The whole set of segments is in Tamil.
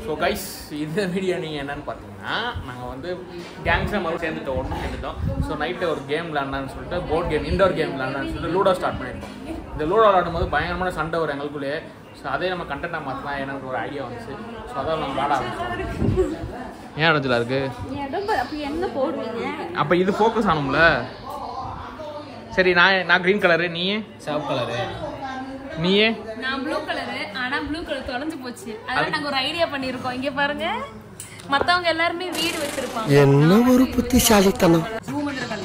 ஸோ கைஸ் இந்த வீடியோ நீங்கள் என்னென்னு பார்த்தீங்கன்னா நாங்கள் வந்து கேங்ஸாக மறுபடியும் சேர்ந்துட்டோம். ஸோ நைட்டு ஒரு கேம் விளாட்னான்னு சொல்லிட்டு போர்ட் கேம் இண்டோர் கேம் விளாட்னான்னு சொல்லிட்டு லூடோ ஸ்டார்ட் பண்ணியிருக்கோம். இந்த லூடோ விளாடும் போது பயங்கரமான சண்டை வரும் எங்களுக்குள்ளேயே. ஸோ அதே நம்ம கண்டென்ட்டாக மாற்றலாம் எனக்கு ஒரு ஐடியா வந்துச்சு. ஸோ அதான் நம்ம விளாட ஆரம்பிச்சோம். ஏன் இடத்துல இருக்கு அப்போ இது ஃபோக்கஸ் ஆகணும்ல. சரி நான் க்ரீன் கலரு, நீயே சிவப்பு கலரு, நீயே நான் ப்ளூ கலர். ஆனா ப்ளூ கலர் தொலைஞ்சு போச்சு. அதான் நாங்க ஒரு ஐடியா பண்ணிருக்கோம். இங்க பாருங்க, மத்தவங்க எல்லாரும் வீடு வச்சிருப்பாங்க. என்ன ஒரு புத்திசாலித்தனம். ஜூம் பண்றதுல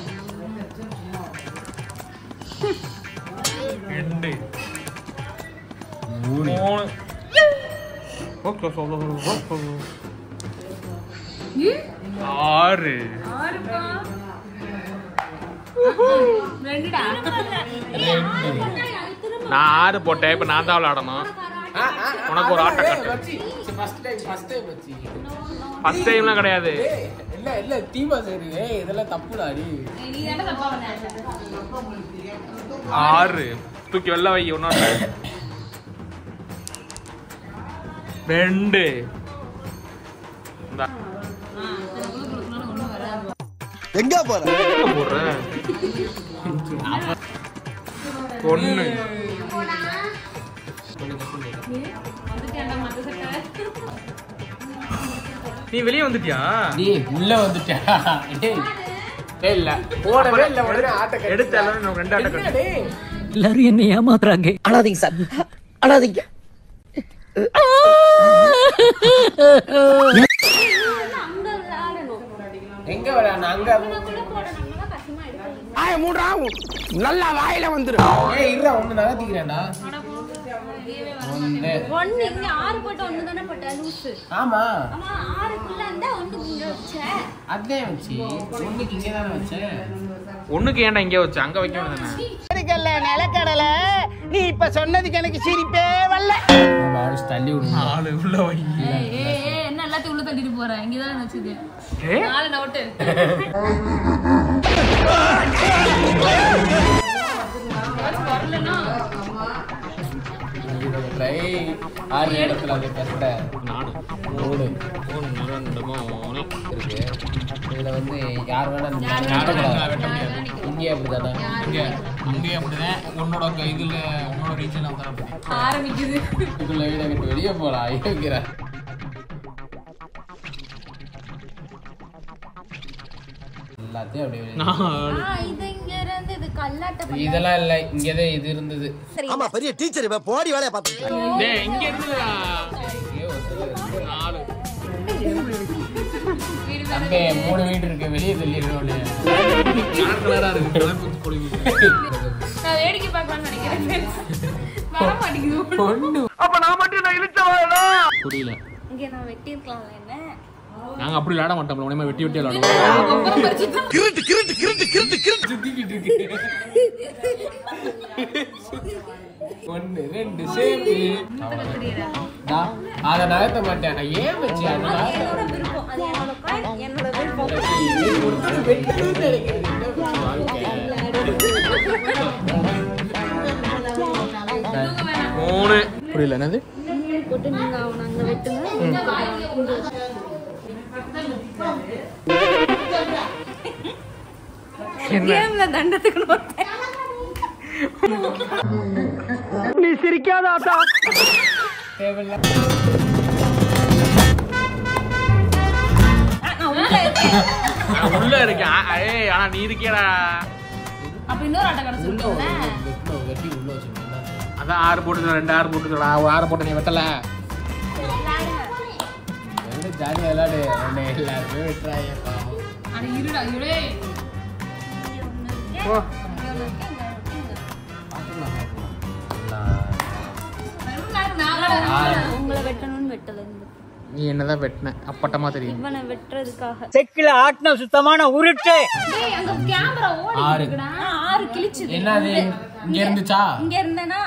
2 3 ஓகே 6 ஆறுப்பா. ரெண்டுடா. நான் 6 போட்டேன். இப்போ நான் தான் விளாடணும். உனக்கு ஒரு ஆட்டை கட்டு. ஃபர்ஸ்ட் டைம்லாம் கிடையாது. இல்ல தீபா சரி இதெல்லாம் தப்புடா. நீ தான தப்பா பண்ண. 6 தூக்கி வெள்ள வை. ஒன்னோட 2 எங்க போற 1 நீ வெளியே வந்துட்டியா? நீ உள்ள வந்துட்டியா? இல்ல போடவே இல்ல. உடனே ஆட்ட எடுத்து எல்லாரும் 2 ஆட்டை கட்டு. எல்லாரும் என்ன ஏமாத்துறாங்க. அழாதீங்க சார், அழாதீங்க. எங்க விளையாடணும்? அங்க நல்லா வாயில வந்துரும். ஏய் இல்ல ஒண்ணு நகர்த்திக்கிறேன்டா. ஒன்னு இங்க 6 போட்டு ஒன்னு தான போட்ட லூஸ். ஆமா ஆமா 6க்குள்ள அந்த ஒன்னு இங்க வச்ச. அதே வச்சி ஒண்ணுக்கு இங்க தான வச்சேன். ஒண்ணுக்கு ஏன்டா இங்க வச்ச? அங்க வைக்க வேண்டியதானே. இருக்கல்ல நிலக்கடலை, நீ இப்ப சொன்னதுக்கு எனக்கு சிரிப்பே வரல. பாருஸ் தள்ளி விடு. ஆளு உள்ள வை. ஏய் என்ன எல்லாத்தையும் உள்ள தள்ளிட்டு போற? இங்க தான வச்சது. ஏய் 4 நோட். வரலனா ட்ரை 6 இடத்துல அது கரெக்ட்டா 4 3 இருக்கு. இதுல வந்து யார் வேணா வெட்ட முடியாது. இங்கே அப்படிதானே? அங்கேயும் அப்படிதான். உன்னோட இதுல உன்னோட ரீஜன் அப்படி ஆரம்பிக்குது. இதுக்குள்ள வீட விட்டு வெளியே போலாம். ஐயோங்கிற எல்லாத்தையும் அப்படியே இது இங்க இருந்து இது கல்லாட்ட இதெல்லாம் இல்ல. இங்கதான் இது இருந்தது. ஆமா பெரிய டீச்சர் இப்ப போடி வேலைய பாத்துட்டு. டேய் இங்க இருக்குடா. 4 அங்கே 3 வீடு இருக்கு. வெளியே தள்ளிடுறோம். கலரா இருக்கு. கலப்பு கொடி. நான் வேடிக்கை பார்க்கலாம்னு நினைக்கிறேன். வர மாட்டேங்குது ஒண்ணு. அப்ப நான் மட்டும் நான் இழுச்சவாடா. புரியல. இங்க நான் வெட்டி இருக்கலாம்ல என்ன? நாங்க அப்படி விளையாட மாட்டோம். உடனே வெட்டி வெட்டி விளையாடுவோம். அப்புறம் பறிச்சு கிருட்டு கிருட்டு கிருட்டு கிருட்டு கிருட்டு சுத்திக்கிட்டு இருக்கு. 1 2 சேர்த்து அத நகர்த்த மாட்டேன். நான் ஏன் வச்சு அது என்னோட விருப்பம். அது என்னோட பாயிண்ட், என்னோட விருப்பம். மூணு. புரியல என்னது? போட்டு நீங்க அவன அங்க வெட்டுங்க. கேம்ல தண்டத்துக்கு நோட்டேன். நீ சிரிக்காத ஆத்தா. தேவையில்ல. நான் உள்ள இருக்கேன். ஏய் ஆனா நீ இருக்கேடா. அப்ப இன்னொரு ஆட்ட கிடைச்சிருக்கும்ல. வெட்டி உள்ள வச்சிருக்கேன். அதான் 6 போட்டு 2 6 போட்டுடா. 6 போட்டு நீ வெட்டல. எந்த ஜாலியா விளையாடு. உன்னை எல்லாருமே வெட்டுறாங்க பாவம். அட இருடா இருடே. ஓ உங்களை வெட்டணும்னு வெட்டல. நீ என்னதான் வெட்டின அப்பட்டமா தெரியும். இவனை வெட்டுறதுக்காக செக்கில ஆட்டின சுத்தமான உருட்டு. டேய் அங்க கேமரா ஓடிட்டு இருக்குடா. 6 கிழிச்சுது. என்னது இங்க இருந்துச்சா? இங்க இருந்தேனா?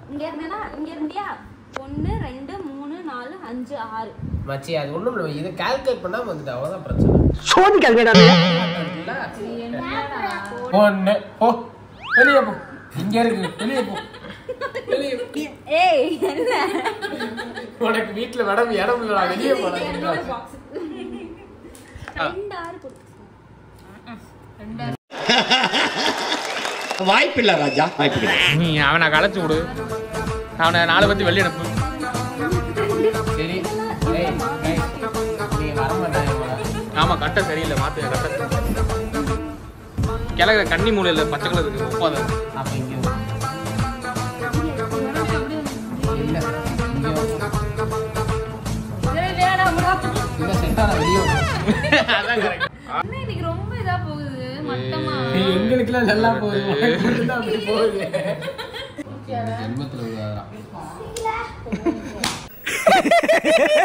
இங்க இருந்தியா? 1 2 3 4 5 6. மச்சி அது ஒண்ணும் இல்ல. இத கால்குலேட் பண்ணாம வந்துட்டு அவ்வளவுதான் பிரச்சனை. சோனி கல்வேடா. ஒண்ணு போ வெளிய போ. இங்க இருக்கு வெளிய போ. வெளிய ஏய் என்ன உனக்கு வீட்டுல மேடம் இடம் இல்லடா வெளியே போலாம் வாய்ப்பில்லை ராஜா, வாய்ப்பில்லை. நீ அவனை கலைச்சு விடு, அவனை 4 பத்தி வெளியே அனுப்பு. சரி நீ வர மாட்டாங்க. ஆமா கட்டை சரியில்லை, மாத்து கட்டை. கிழக்கு கன்னி மூலையில் பச்சை கலர் இருக்கு, ஒப்பாத. அப்ப இங்க இல்ல இங்க செட்டான வெளியே அதான் கரெக்ட். இன்னைக்கு ரொம்ப இதா போகுது மொத்தமா. எங்களுக்குலாம் நல்லா போகுது, அப்படி போகுது. ஜென்மத்துல விடாதா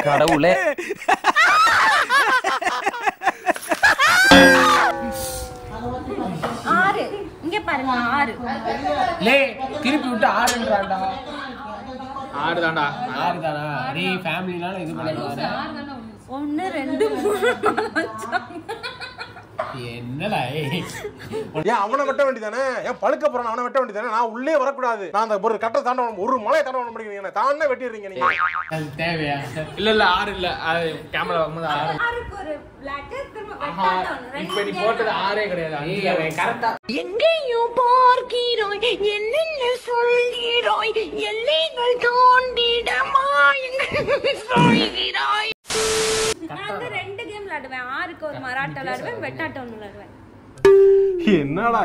கடவுளே. ஆறு இங்க பாருங்க 6. லே திருப்பி விட்டு 6ன்றாடா. 6 தான்டா. 6 தானா? நீ ஃபேமிலினால இது பண்ணுவாங்க. 1 2 3 என்னடா ஏன் அவனை வெட்ட வேண்டியதானே? ஏன் பழுக்க போறான் அவனை வெட்ட வேண்டியதானே? நான் உள்ளே வரக்கூடாது. நான் அந்த ஒரு கட்டை தாண்ட ஒரு மலையை தாண்ட வர முடியுங்க. தானே வெட்டிடுறீங்க நீங்க. அது தேவையா? இல்ல 6 இல்ல, அது கேமரா வரும்போது 6. இப்ப நீ போட்டது 6 கிடையாது. கரெக்டா எங்கேயும் பார்க்கிறாய் என்னென்ன சொல்கிறாய் எல்லைகள் தோண்டிடமாய் சொல்கிறாய். நான் 2 கேம் விளையாடுவேன். 6க்கு ஒரு மராட்டா விளையாடுவேன், வெட்டாட்டம் ஒன்று விளையாடுவேன். என்னடா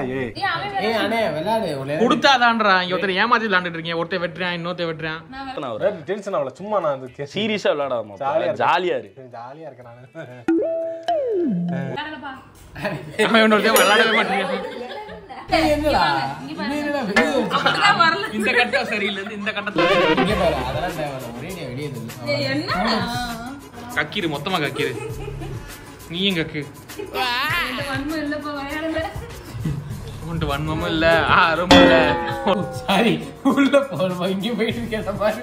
அண்ணே விளையாடு. கொடுத்தாதான்றா. இங்க ஒருத்தர் ஏமாத்தி விளையாண்டுட்டு இருக்கீங்க. ஒருத்தர் வெட்டுறான், இன்னொருத்தர் வெட்டுறான். டென்ஷன் ஆகல, சும்மா நான் சீரியஸா விளையாடாம ஜாலியா இருக்கு. ஜாலியா இருக்கேன் நானு. நம்ம இன்னொருத்தர் விளையாடவே மாட்டீங்க. என்னடா இந்த கட்டம் சரியில்லை, இந்த கட்டத்துல இங்க பாரு, அதெல்லாம் தேவையில்ல. ஒரே வெளியே என்ன கக்கிரு, மொத்தமா கக்கிரு. நீயும் கக்கு. வன்மம் இல்லப்பா, விளையாடல. உன்ட்டு வன்மமும் இல்ல, ஆறும் இல்ல. சாரி உள்ள போறோம். இங்க போயிட்டு இருக்கேன் பாரு.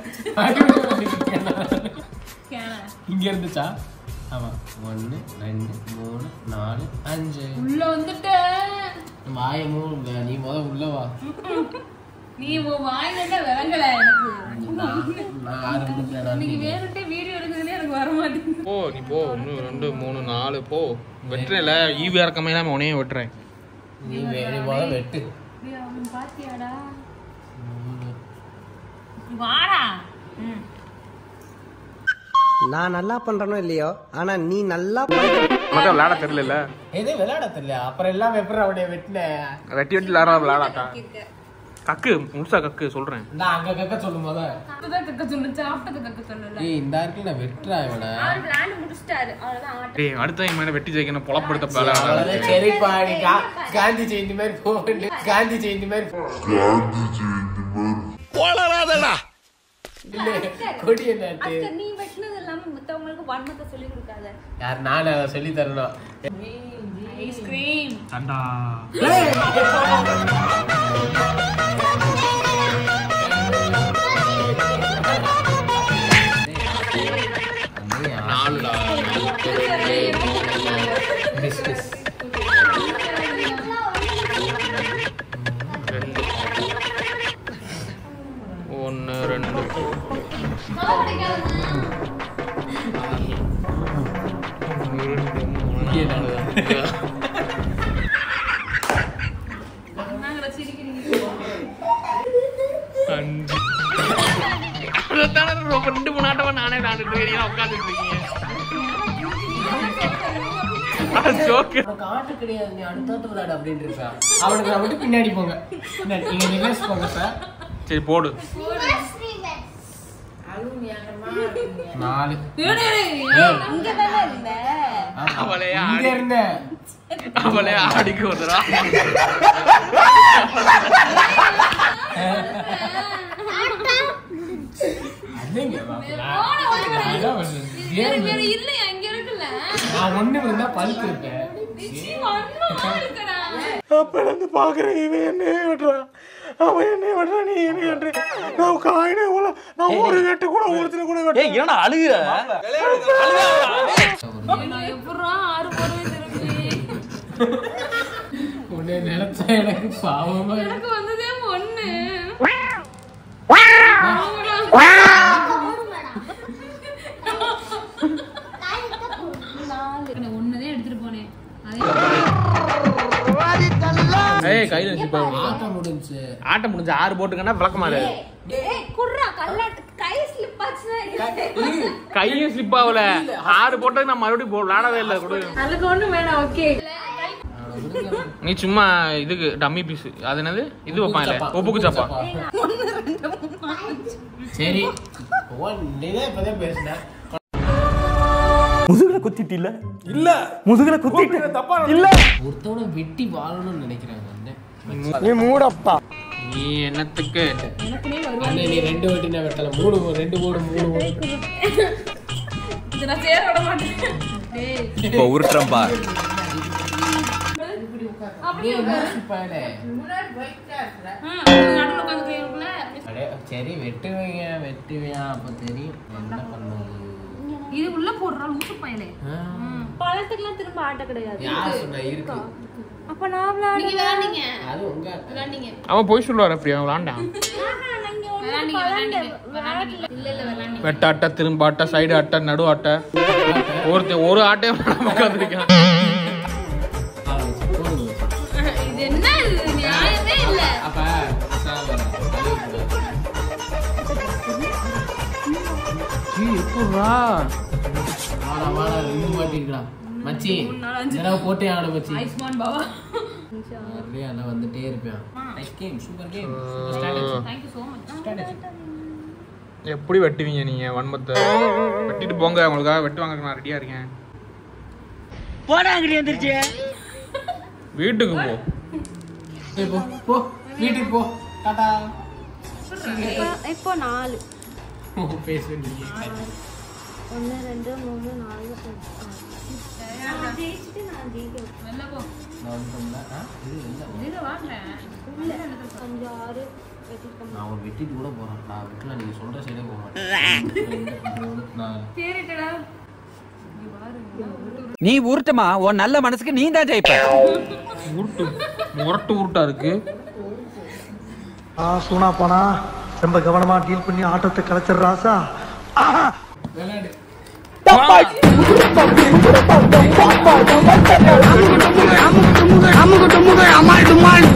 இங்க இருந்துச்சா? ஆமா 1 2 3 4 5 உள்ள வந்துட்ட. வாய மூடுங்க. நீ உள்ள வா. நீ வாயில விளங்கல எனக்கு. நான் ஆரம்பிக்கிறேன். நீங்க வேறட்டே வீடியோ எடுக்கிறதுல எனக்கு வர மாட்டேங்குது. போ நீ போ. 1 2 3 4 போ. வெட்டுறல ஈவி இறக்கமே இல்லாம உனையே வெட்டுறேன். நீ வேற வெட்டு. அவன் பாத்தியாடா? வாடா. நான் நல்லா பண்றனோ இல்லையோ, ஆனா நீ நல்லா மக்கள் விளையாட தெரியல. எது விளையாட தெரியல? அப்புறம் எல்லாம் வெப்பற அப்படியே வெட்டின. வெட்டி வெட்டி விளையாடாட்டா. கக்கு முழுசா கக்கு சொல்றேன். நான் அங்க கக்க சொல்லும் போது அப்பதான் கக்க சொல்லுச்சு, ஆஃப்டர் கக்க சொல்லல. ஏய் இந்த ஆர்க்கு நான் வெட்றா இவன. அவர் பிளான் முடிச்சிட்டாரு, அவ்வளவுதான் ஆட்டம். டேய் அடுத்த டைம் என்ன வெட்டி ஜெயிக்கணும் பொளப்படுத்த போல. அவ்வளவுதான். சரி பாடி காந்தி ஜெயந்தி மாதிரி போடு. காந்தி ஜெயந்தி மாதிரி போலறாதடா. இல்ல கொடி என்னட்டு. நீ வெட்டினது இல்லாம மத்தவங்களுக்கு வன்மத்தை சொல்லி கொடுக்காத. யார் நான் அதை சொல்லி தரணும். ஐஸ்கிரீம் அண்டா. நாலுடா. பிஸ்கஸ் 1 2 2 3 ஆட்டமா நானே விளையாண்டுட்டு இருக்கீங்க, உட்காந்துட்டு இருக்கீங்க. காட்டு கிடையாது. நீ அடுத்த விளையாடு அப்படின்னு இருக்கா. அவனுக்கு நான் மட்டும் பின்னாடி போங்க. நீங்க ரிவர்ஸ் போங்க சார். சரி போடு. 4 இங்க தானே இருந்த. அவளே ஆடிக்கு வந்துடா. வேற இல்லையா இங்க இருக்குல்ல. நான் ஒண்ணு இருந்தா பழுத்து இருப்பேன். அப்ப இருந்து பாக்குறேன் இவன் என்ன வெட்டுறான், அவன் என்ன வெட்டுறான், நீ என்ன வெட்டுற. நான் காயினே நான் ஒரு வெட்டு கூட ஒருத்தனை கூட வெட்ட. ஏய் என்னடா அழுகுற? எப்படா 6 போறவே திருப்பி. உன்னை நினைச்சா எனக்கு பாவமா இருக்கு. எனக்கு வந்ததே 1. ஒன்னதே எடுத்துட்டு போனேன். ஏய் கையில ஸ்லிப் ஆகும். ஆட்டம் முடிஞ்சு ஆட்டம் முடிஞ்சு 6 போட்டுக்கன்னா விளக்கமாறு. கையும் ஸ்லிப் ஆகல. 6 போட்டது நான் மறுபடியும் விளையாடவே இல்லை. அதுக்கு ஒண்ணும் வேணாம். ஓகே நீ சும்மா இதுக்கு டம்மி பீஸ். அது என்னது இது வைப்பாங்களே உப்புக்கு சப்பா. சரி நீங்க இப்பதான் பேசுன முதுகுல குத்திட்டு இல்ல முதுகுல குத்திட்டு தப்பா இல்ல. ஒருத்தவனை வெட்டி வாழணும்னு நினைக்கிறாங்க. நீ மூடப்பா. நீ என்னத்துக்கு அண்ணே நீ 2 வெட்டினா வெட்டல 3 2 போடு 3 போடு. இது நான் சேர விட மாட்டேன். டேய் இப்போ உருட்டுறேன் பார். அப்படியே பாரு. நடுவுல உட்கார்ந்துக்கறீங்களா? அடே சரி வெட்டுவியா அப்ப தெரியும் என்ன பண்ணுது. இது உள்ள போடுறா லூசு பையலே. பழத்துக்குலாம் திரும்ப ஆட்ட கிடையாது. யார் சொன்னா இருக்கு. அப்ப நான் விளையாடுங்க. அது உங்க விளையாடுங்க. அவன் போய் சொல்லுவார். அப்படியா விளாண்டான். வெட்ட அட்டை திரும்ப அட்டை சைடு அட்டை நடு அட்டை ஒரு ஆட்டையும் உட்காந்துருக்கான். இது என்ன இது நியாயமே இல்ல. அப்ப மச்சி போட்டே ஆட மச்சி. ஐஸ்மான் பாவா வந்துட்டே இருப்பேன். Super game. Thank you so much. எப்படி வெட்டுவீங்க நீங்க வன்மத்தை? வெட்டிட்டு போங்க. உங்களுக்காக வெட்டு வாங்க நான் ரெடியா இருக்கேன். போடாங்கடி வந்துருச்சு. வீட்டுக்கு போ. போ வீட்டுக்கு போ. டாடா. இப்போ 4 பேசு நீ. 1 2 3 4 நான் ஜெயிச்சிட்டு நான் ஜெயிக்கிறேன். வெல்ல போ. நான் சொன்னா இது இல்ல. இத வாங்க. இல்ல 5 6 வெட்டிட்டோம். நான் ஒரு வெட்டிட்டு கூட போறேன். நான் வெட்டல நீங்க சொல்ற சைடே போக மாட்டேன். சரிடா. நீ உருட்டுமா உன் நல்ல மனசுக்கு நீ தான் ஜெயிப்ப. உருட்டா இருக்கு. சூனா போனா ரொம்ப கவனமா டீல் பண்ணி ஆட்டத்தை கலைச்சிடுறாசா. விளையாடு. அமுகு டுமுகு அமால் டுமால்